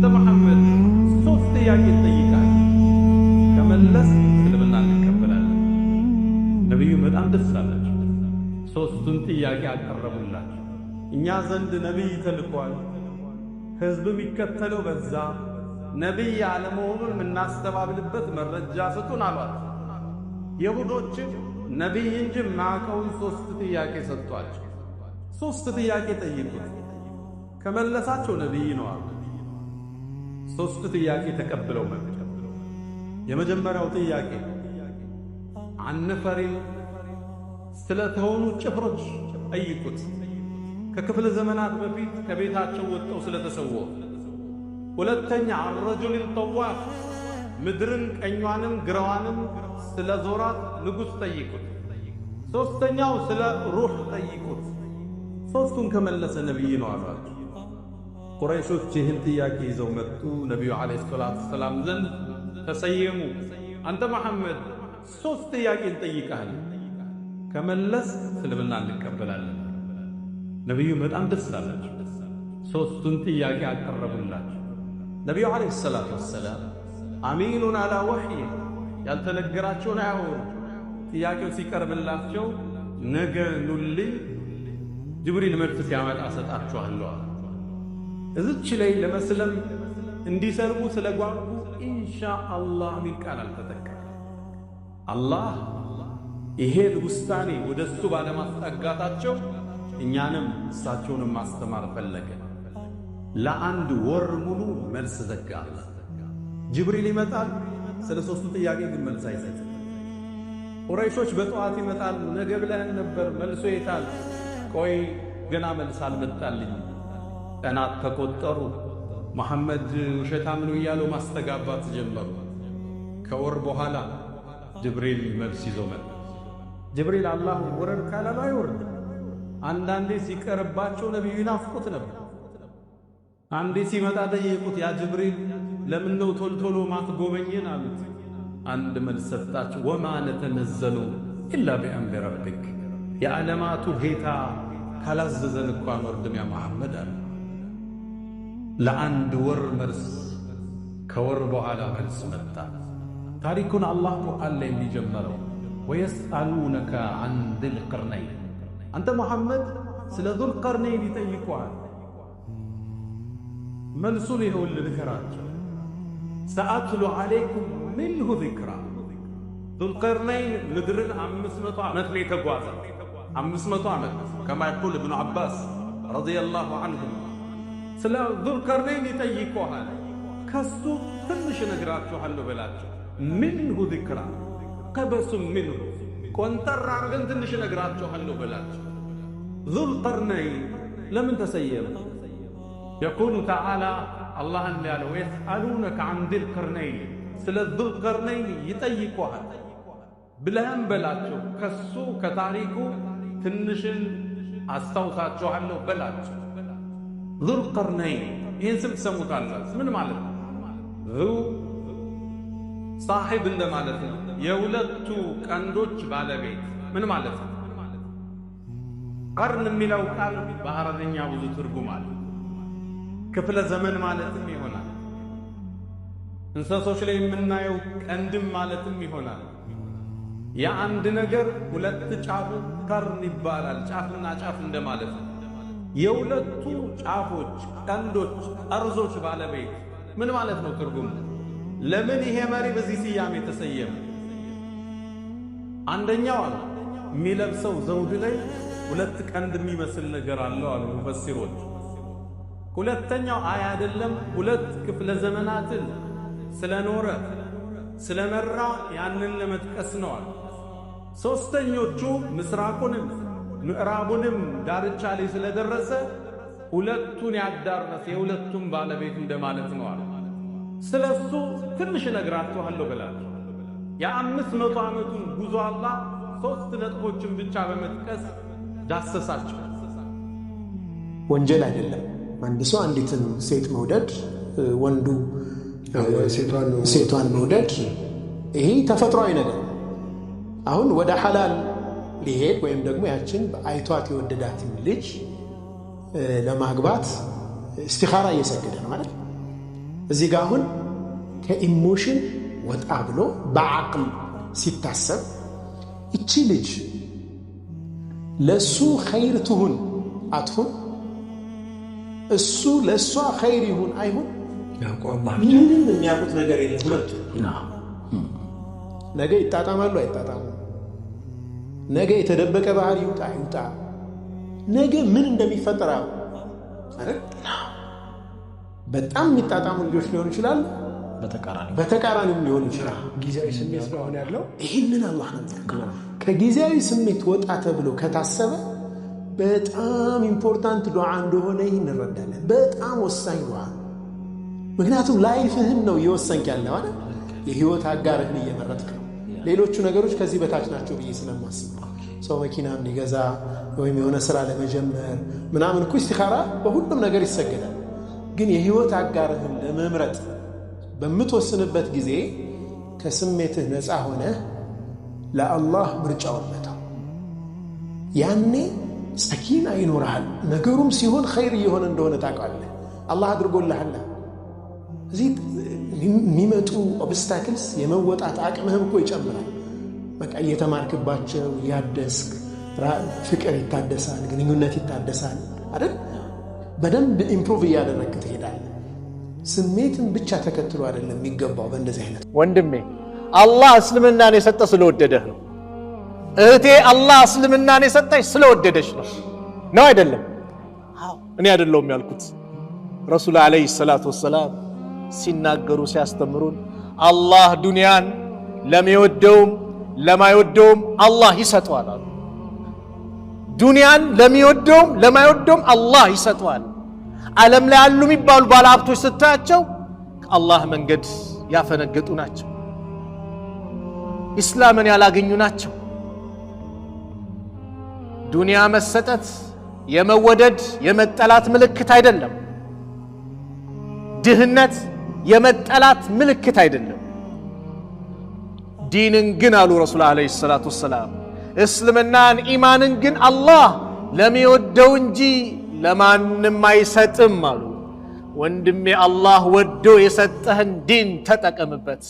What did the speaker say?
محمد ሶስት ጥያቄ ጠይቃል ከመለስ እስልምና እንቀበላለን። ነብዩ በጣም ደስ አላቸው። ሶስቱን ጥያቄ አቀረቡላቸው። እኛ ዘንድ ነብይ ተልኳል፣ ህዝብ የሚከተለው በዛ፣ ነብይ አለመሆኑን የምናስተባብልበት መረጃ ስጡን አሏቸው። የሁዶችን ነብይ እንጂ ማቀውን ሶስት ጥያቄ ሰጥቷቸው፣ ሶስት ጥያቄ ጠይቁት ከመለሳቸው ነብይ ነው አሉ። ሶስት ጥያቄ ተቀብለው መጡ። የመጀመሪያው ጥያቄ አንፈሪ ስለተሆኑ ጭፍሮች ጠይቁት፣ ከክፍለ ዘመናት በፊት ከቤታቸው ወጥተው ስለተሰወሩ። ሁለተኛ አረጁል ጠዋፍ ምድርን ቀኟንም ግራዋንም ስለ ዞራት ንጉሥ ጠይቁት። ሶስተኛው ስለ ሩህ ጠይቁት። ሶስቱን ከመለሰ ነብይ ነው አሏቸው። ቁረይሾች ይህን ጥያቄ ይዘው መጡ። ነቢዩ ዓለይሂ ሰላቱ ወሰላም ዘንድ ተሰየሙ። አንተ መሐመድ ሶስት ጥያቄ እንጠይቃለን፣ ከመለስ እስልምና እንቀበላለን። ነቢዩ በጣም ደስ አላቸው። ሶስቱን ጥያቄ አቀረቡላቸው። ነቢዩ ዓለይሂ ሰላቱ ወሰላም አሚኑን አላ ወሕይ፣ ያልተነገራቸውን አያወሩ። ጥያቄው ሲቀርብላቸው ነገ ኑልኝ፣ ጅብሪል መልስ ሲያመጣ ሰጣችኋለሁ። እዚች ላይ ለመስለም እንዲሰርቡ ስለጓጉ ኢንሻአላህ ሚል ቃል አልተጠቀም። አላህ ይሄን ውሳኔ ወደሱ ባለማስጠጋታቸው እኛንም እሳቸውንም ማስተማር ፈለገ። ለአንድ ወር ሙሉ መልስ ዘጋ። ጅብሪል ይመጣል፣ ስለ ሶስቱ ጥያቄ ግን መልስ አይሰጥም። ቁረይሾች በጠዋት ይመጣሉ፣ ነገ ብለን ነበር መልሶ የታል? ቆይ ገና መልስ አልመጣልኝ። ቀናት ተቆጠሩ። መሐመድ ውሸታም ነው እያሉ ማስተጋባት ጀመሩ። ከወር በኋላ ጅብሪል መልስ ይዞ መጣ። ጅብሪል አላህ ወረድ ካላሉ አይወርድ። አንዳንዴ ሲቀርባቸው ነቢዩ ይናፍቁት ነበር። አንዴ ሲመጣ ጠየቁት፣ ያ ጅብሪል ለምን ነው ቶልቶሎ ማትጎበኘን አሉት። አንድ መልስ ሰጣቸው፣ ወማ ነተነዘሉ ኢላ ቢአምሪ ረቢክ፣ የዓለማቱ ጌታ ካላዘዘን እኮ አንወርድም ያ መሐመድ አሉ። ለአንድ ወር መልስ፣ ከወር በኋላ መልስ መጣ። ታሪኩን አላህ ቁርአን ላይ የሚጀመረው ወየስአሉነከ አን ዚል ቀርነይን፣ አንተ መሐመድ ስለ ዙል ቀርነይን ይጠይቁሃል። መልሱን ይኸውልህ ንገራቸው። ሰአትሉ ዓለይኩም ሚንሁ ዚክራ። ዙል ቀርነይን ምድርን 500 ዓመት ነው የተጓዘ። 500 ዓመት ከማ የቁል ኢብኑ ዓባስ ረዲየላሁ ዐንሁ ስለ ዙል ቀርነይን ይጠይቁሃል። ከሱ ትንሽ እነግራችኋለሁ በላቸው። ሚንሁ ዚክራ ቀበሱም ሚንሁ፣ ቆንጠር አድርገን ትንሽ እነግራችኋለሁ በላቸው። ዙል ቀርነይን ለምን ተሰየመ? የቁሉ ተዓላ አላህ እንዳለው ወየስአሉነከ ዐን ዚል ቀርነይን፣ ስለ ዙል ቀርነይን ይጠይቁሃል ብለህም በላቸው ከሱ ከታሪኩ ትንሽን አስታውሳችኋለሁ በላቸው። ዙል ቀርነይን ይህን ስም ትሰሙታላችሁ። ምን ማለት ነው? ዙ ሳሒብ እንደማለት ነው። የሁለቱ ቀንዶች ባለቤት ምን ማለት ነው? ቀርን የሚለው ቃል በአረብኛ ብዙ ትርጉም አለ። ክፍለ ዘመን ማለትም ይሆናል። እንስሶች ላይ የምናየው ቀንድም ማለትም ይሆናል። የአንድ ነገር ሁለት ጫፉ ቀርን ይባላል። ጫፍና ጫፍ እንደማለት ነው። የሁለቱ ጫፎች ቀንዶች ጠርዞች ባለቤት ምን ማለት ነው ትርጉሙ? ለምን ይሄ መሪ በዚህ ስያሜ ተሰየመ? አንደኛው አለ የሚለብሰው ዘውድ ላይ ሁለት ቀንድ የሚመስል ነገር አለው አሉ ሙፈሲሮች። ሁለተኛው አይ አይደለም፣ ሁለት ክፍለ ዘመናትን ስለኖረ ስለመራ ያንን ለመጥቀስ ነው አሉ። ሶስተኞቹ ምስራቁንም ምዕራቡንም ዳርቻ ላይ ስለደረሰ ሁለቱን ያዳረሰ የሁለቱም ባለቤት እንደማለት ነው አለ። ስለሱ ትንሽ እነግራችኋለሁ ብላችሁ የ500 ዓመቱን ጉዞ አላህ 3 ነጥቦችን ብቻ በመጥቀስ ዳሰሳቸው። ወንጀል አይደለም አንድ ሰው አንዲትን ሴት መውደድ፣ ወንዱ ሴቷን መውደድ፣ ይሄ ተፈጥሯዊ ነገር። አሁን ወደ ሐላል ሊሄድ ወይም ደግሞ ያችን አይቷት የወደዳትን ልጅ ለማግባት እስቲኻራ እየሰገደ ነው ማለት ነው። እዚህ ጋር አሁን ከኢሞሽን ወጣ ብሎ በአቅል ሲታሰብ እቺ ልጅ ለሱ ኸይር ትሁን አትሁን፣ እሱ ለሷ ኸይር ይሁን አይሁን ምንም የሚያውቁት ነገር የለም። ሁለቱ ነገ ይጣጣማሉ አይጣጣሙ፣ ነገ የተደበቀ ባህሪ ይውጣ ይውጣ፣ ነገ ምን እንደሚፈጠር አይደል? በጣም የሚጣጣሙ ልጆች ሊሆኑ ይችላሉ፣ በተቃራኒም ሊሆኑ ይችላል። ጊዜያዊ ስሜት ስለሆነ ያለው ይህንን አላህ ነው የሚያውቀው። ከጊዜያዊ ስሜት ወጣ ተብሎ ከታሰበ በጣም ኢምፖርታንት ዱዓ እንደሆነ ይህን እንረዳለን። በጣም ወሳኝ ዱዓ፣ ምክንያቱም ላይፍህን ነው እየወሰንክ ያለው አይደል? የህይወት አጋርህን እየመረጥክ ነው። ሌሎቹ ነገሮች ከዚህ በታች ናቸው ብዬ ስለማስብ ሰው መኪና ሊገዛ ወይም የሆነ ስራ ለመጀመር ምናምን እኮ እስቲኻራ በሁሉም ነገር ይሰገዳል። ግን የህይወት አጋርህን ለመምረጥ በምትወስንበት ጊዜ ከስሜትህ ነፃ ሆነ ለአላህ ምርጫውን መተው፣ ያኔ ሰኪና ይኖርሃል። ነገሩም ሲሆን ኸይር እየሆነ እንደሆነ ታውቃለህ። አላህ አድርጎልሃል። እዚህ የሚመጡ ኦብስታክልስ የመወጣት አቅምህም እኮ ይጨምራል። በቃ እየተማርክባቸው ያደስክ፣ ፍቅር ይታደሳል፣ ግንኙነት ይታደሳል አይደል? በደንብ ኢምፕሩቭ እያደረግክ ትሄዳለህ። ስሜትን ብቻ ተከትሎ አይደለም የሚገባው። በእንደዚህ አይነት ወንድሜ አላህ እስልምናን የሰጠ ስለወደደህ ነው። እህቴ አላህ እስልምናን የሰጠች ስለወደደች ነው አይደለም? እኔ አይደለሁም ያልኩት። ረሱል አለይሂ ሰላቱ ወሰላም ሲናገሩ ሲያስተምሩን አላህ ዱንያን ለሚወደውም ለማይወደውም አላህ ይሰጠዋል አሉ። ዱንያን ለሚወደውም ለማይወደውም አላህ ይሰጠዋል። ዓለም ላይ ያሉ የሚባሉ ባለሀብቶች ስታያቸው ከአላህ መንገድ ያፈነገጡ ናቸው፣ ኢስላምን ያላገኙ ናቸው። ዱንያ መሰጠት የመወደድ የመጠላት ምልክት አይደለም። ድህነት የመጠላት ምልክት አይደለም። ዲንን ግን አሉ ረሱል አለይሂ ሰላቱ ወሰላም፣ እስልምናን ኢማንን ግን አላህ ለሚወደው እንጂ ለማንም አይሰጥም አሉ። ወንድሜ አላህ ወዶ የሰጠህን ዲን ተጠቀምበት።